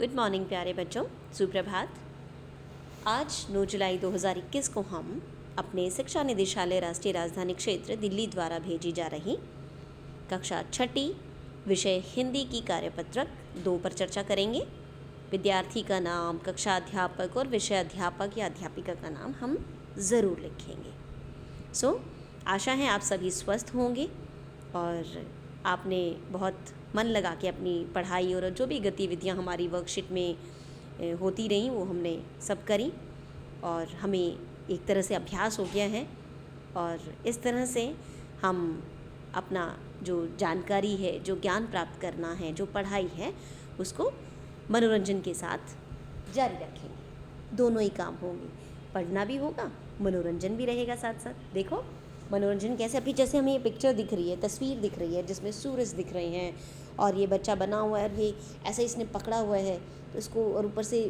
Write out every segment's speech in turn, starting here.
Good morning प्यारे बच्चों, सुप्रभात। आज 9 जुलाई 2021 को हम अपने शिक्षा निदेशालय राष्ट्रीय राजधानी क्षेत्र दिल्ली द्वारा भेजी जा रही कक्षा 6ठी विषय हिंदी की कार्यपत्रक 2 पर चर्चा करेंगे। विद्यार्थी का नाम, कक्षा अध्यापक और विषय अध्यापक या अध्यापिका का नाम हम ज़रूर लिखेंगे। आशा है आप सभी स्वस्थ होंगे और आपने बहुत मन लगा के अपनी पढ़ाई और जो भी गतिविधियां हमारी वर्कशीट में होती रहीं वो हमने सब करी और हमें एक तरह से अभ्यास हो गया है। और इस तरह से हम अपना जो जानकारी है, जो ज्ञान प्राप्त करना है, जो पढ़ाई है, उसको मनोरंजन के साथ जारी रखेंगे। दोनों ही काम होंगे, पढ़ना भी होगा, मनोरंजन भी रहेगा साथ साथ। देखो मनोरंजन कैसे, अभी जैसे हमें ये पिक्चर दिख रही है, तस्वीर दिख रही है जिसमें सूरज दिख रहे हैं और ये बच्चा बना हुआ है और ये ऐसे इसने पकड़ा हुआ है तो इसको, और ऊपर से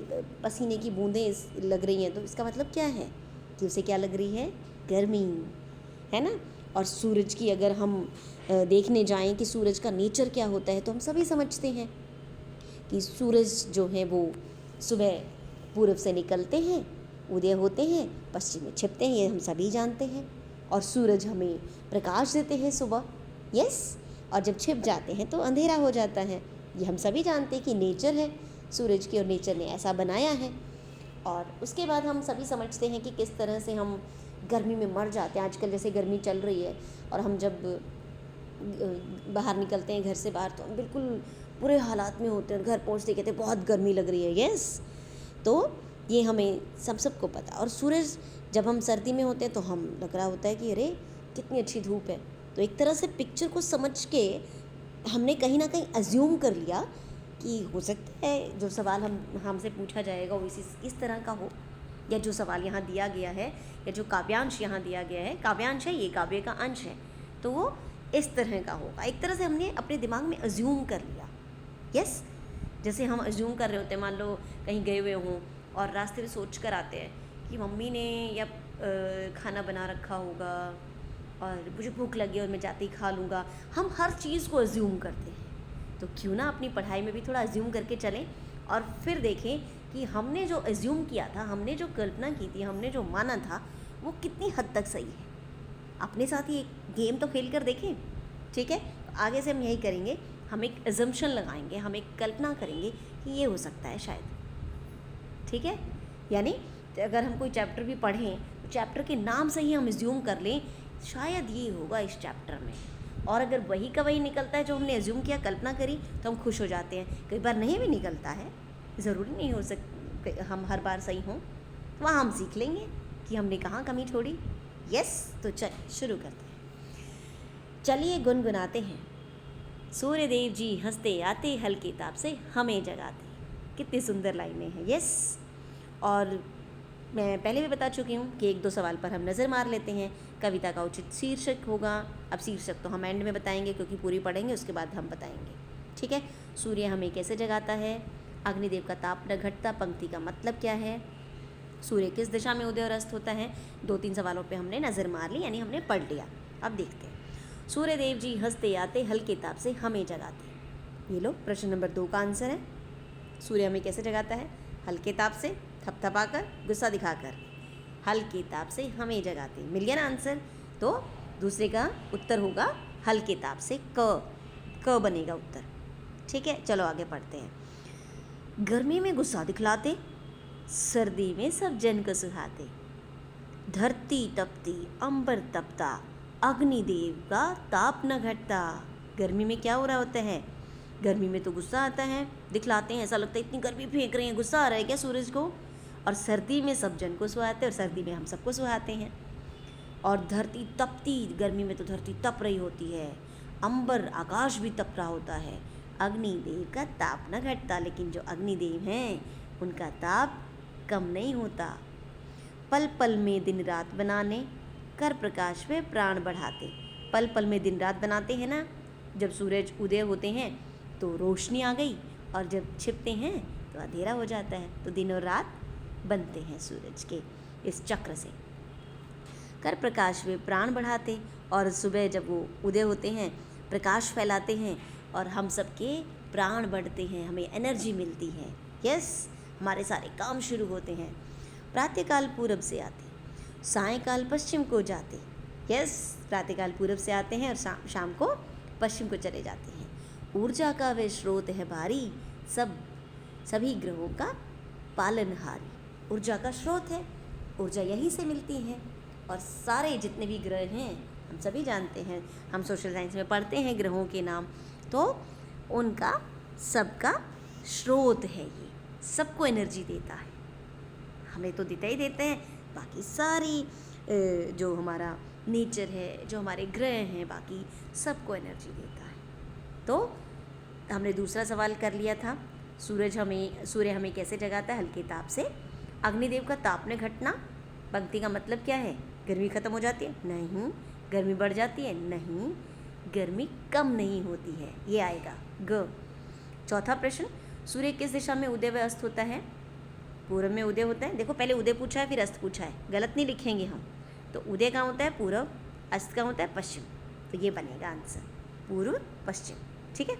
पसीने की बूंदें लग रही हैं, तो इसका मतलब क्या है कि उसे क्या लग रही है? गर्मी, है ना। और सूरज की अगर हम देखने जाएं कि सूरज का नेचर क्या होता है तो हम सभी समझते हैं कि सूरज जो है वो सुबह पूरब से निकलते हैं, उदय होते हैं, पश्चिम में छिपते हैं, ये हम सभी जानते हैं। और सूरज हमें प्रकाश देते हैं सुबह, यस। और जब छिप जाते हैं तो अंधेरा हो जाता है। ये हम सभी जानते हैं कि नेचर है सूरज की और नेचर ने ऐसा बनाया है। और उसके बाद हम सभी समझते हैं कि किस तरह से हम गर्मी में मर जाते हैं। आजकल जैसे गर्मी चल रही है और हम जब बाहर निकलते हैं घर से बाहर तो हम बिल्कुल बुरे हालात में होते हैं, घर पहुँचते कहते हैं बहुत गर्मी लग रही है, यस। तो ये हमें सबको पता। और सूरज जब हम सर्दी में होते हैं तो हम लग रहा होता है कि अरे कितनी अच्छी धूप है। तो एक तरह से पिक्चर को समझ के हमने कहीं ना कहीं अज्यूम कर लिया कि हो सकता है जो सवाल हमसे पूछा जाएगा वो इस तरह का हो, या जो सवाल यहाँ दिया गया है या जो काव्यांश यहाँ दिया गया है, काव्यांश है ये, काव्य का अंश है, तो वो इस तरह का होगा। एक तरह से हमने अपने दिमाग में अज्यूम कर लिया, यस। जैसे हम अज्यूम कर रहे होते हैं, मान लो कहीं गए हुए हों और रास्ते में सोच कर आते हैं कि मम्मी ने या खाना बना रखा होगा और मुझे भूख लगी और मैं जाते ही खा लूँगा। हम हर चीज़ को अज्यूम करते हैं, तो क्यों ना अपनी पढ़ाई में भी थोड़ा अज्यूम करके चलें और फिर देखें कि हमने जो अज्यूम किया था, हमने जो कल्पना की थी, हमने जो माना था, वो कितनी हद तक सही है। अपने साथ ही एक गेम तो खेल कर देखें, ठीक है। आगे से हम यही करेंगे, हम एक अजम्पशन लगाएंगे, हम एक कल्पना करेंगे कि ये हो सकता है शायद, ठीक है। यानी अगर हम कोई चैप्टर भी पढ़ें तो चैप्टर के नाम से ही हम एज्यूम कर लें शायद ये होगा इस चैप्टर में, और अगर वही का वही निकलता है जो हमने एज्यूम किया, कल्पना करी, तो हम खुश हो जाते हैं। कई बार नहीं भी निकलता है, ज़रूरी नहीं हो सकता हम हर बार सही हों, वहाँ हम सीख लेंगे कि हमने कहाँ कमी छोड़ी, यस। तो चलिए शुरू करते हैं। चलिए गुनगुनाते हैं। सूर्यदेव जी हंसते आते हल्के ताप से हमें जगाते। कितनी सुंदर लाइनें हैं, यस। और मैं पहले भी बता चुकी हूँ कि 1-2 सवाल पर हम नज़र मार लेते हैं। कविता का उचित शीर्षक होगा। अब शीर्षक तो हम एंड में बताएंगे क्योंकि पूरी पढ़ेंगे, उसके बाद हम बताएंगे, ठीक है। सूर्य हमें कैसे जगाता है, अग्निदेव का ताप न घटता पंक्ति का मतलब क्या है, सूर्य किस दिशा में उदय और अस्त होता है। 2-3 सवालों पर हमने नज़र मार ली, यानी हमने पढ़ लिया। अब देखते हैं। सूर्यदेव जी हंसते आते हल्के ताप से हमें जगाते। ये लो प्रश्न नंबर 2 का आंसर है। सूर्य हमें कैसे जगाता है? हल्के ताप से, थपथपाकर, गुस्सा दिखाकर। हल्के ताप से हमें जगाते, मिल गया ना आंसर। तो दूसरे का उत्तर होगा हल्के ताप से, क बनेगा उत्तर, ठीक है। चलो आगे पढ़ते हैं। गर्मी में गुस्सा दिखलाते, सर्दी में सब जन को सुहाते। धरती तपती, अंबर तपता, अग्निदेव का ताप न घटता। गर्मी में क्या हो रहा होता है? गर्मी में तो गुस्सा आता है, दिखलाते हैं, ऐसा लगता है इतनी गर्मी फेंक रहे हैं, गुस्सा आ रहा है क्या सूरज को। और सर्दी में सब जन को सुहाते हैं, और सर्दी में हम सबको सुहाते हैं। और धरती तपती, गर्मी में तो धरती तप रही होती है, अंबर आकाश भी तप रहा होता है। अग्निदेव का ताप न घटता, लेकिन जो अग्निदेव हैं उनका ताप कम नहीं होता। पल पल में दिन रात बनाने, कर प्रकाश में प्राण बढ़ाते। पल पल में दिन रात बनाते हैं ना, जब सूरज उदय होते हैं तो रोशनी आ गई, और जब छिपते हैं तो अंधेरा हो जाता है। तो दिन और रात बनते हैं सूरज के इस चक्र से। कर प्रकाश में प्राण बढ़ाते, और सुबह जब वो उदय होते हैं प्रकाश फैलाते हैं और हम सबके प्राण बढ़ते हैं, हमें एनर्जी मिलती है। यस, हमारे सारे काम शुरू होते हैं। प्रातःकाल पूरब से आते, सायंकाल पश्चिम को जाते। यस, प्रातःकाल पूरब से आते हैं और शाम को पश्चिम को चले जाते हैं। ऊर्जा का वे स्रोत है भारी, सभी ग्रहों का पालनहारी। ऊर्जा का स्रोत है, ऊर्जा यहीं से मिलती है। और सारे जितने भी ग्रह हैं हम सभी जानते हैं, हम सोशल साइंस में पढ़ते हैं ग्रहों के नाम, तो उनका सबका स्रोत है ये, सबको एनर्जी देता है। हमें तो देता ही देते हैं, बाकी सारी जो हमारा नेचर है, जो हमारे ग्रह हैं, बाकी सबको एनर्जी देता है। तो हमने दूसरा सवाल कर लिया था, सूर्य हमें कैसे जगाता है? हल्के ताप से। अग्निदेव का तापने घटना, पंक्ति का मतलब क्या है? गर्मी खत्म हो जाती है? नहीं। गर्मी बढ़ जाती है? नहीं। गर्मी कम नहीं होती है, ये आएगा ग। चौथा प्रश्न, सूर्य किस दिशा में उदय व अस्त होता है? पूर्व में उदय होता है। देखो, पहले उदय पूछा है फिर अस्त पूछा है, गलत नहीं लिखेंगे हम। तो उदय कहाँ होता है? पूर्व। अस्त कहाँ होता है? पश्चिम। तो ये बनेगा आंसर, पूर्व पश्चिम। ठीक है,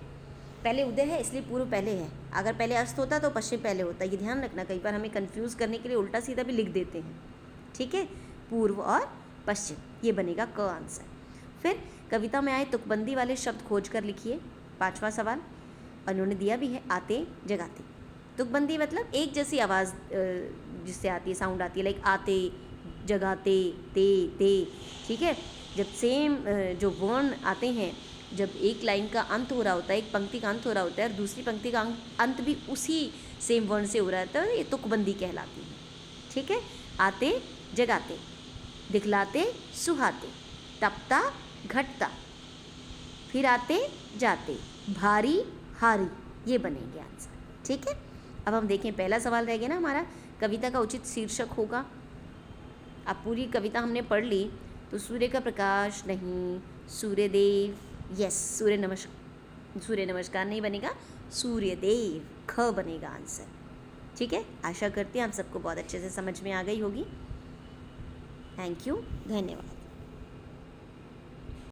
पहले उदय है इसलिए पूर्व पहले है, अगर पहले अस्त होता तो पश्चिम पहले होता। ये ध्यान रखना, कई बार हमें कंफ्यूज करने के लिए उल्टा सीधा भी लिख देते हैं। ठीक है, पूर्व और पश्चिम, ये बनेगा क आंसर। फिर कविता में आए तुकबंदी वाले शब्द खोज कर लिखिए, 5वां सवाल। और उन्होंने दिया भी है, आते जगाते। तुकबंदी मतलब एक जैसी आवाज़ जिससे आती है, साउंड आती है, लाइक आते, जगाते, ते। ठीक है, जब सेम जो वर्ण आते हैं, जब एक लाइन का अंत हो रहा होता है, एक पंक्ति का अंत हो रहा होता है और दूसरी पंक्ति का अंत भी उसी सेम वर्ण से हो रहा होता है, ये तुकबंदी कहलाती है। ठीक है, आते जगाते, दिखलाते सुहाते, तपता घटता, फिर आते जाते, भारी हारी, ये बनेंगे आंसर। ठीक है, अब हम देखें, पहला सवाल रह गया ना हमारा, कविता का उचित शीर्षक होगा। अब पूरी कविता हमने पढ़ ली, तो सूर्य का प्रकाश नहीं, सूर्यदेव। यस, सूर्य नमस्कार नहीं बनेगा, सूर्यदेव, ख बनेगा आंसर। ठीक है, आशा करती हैं आप सबको बहुत अच्छे से समझ में आ गई होगी। थैंक यू, धन्यवाद।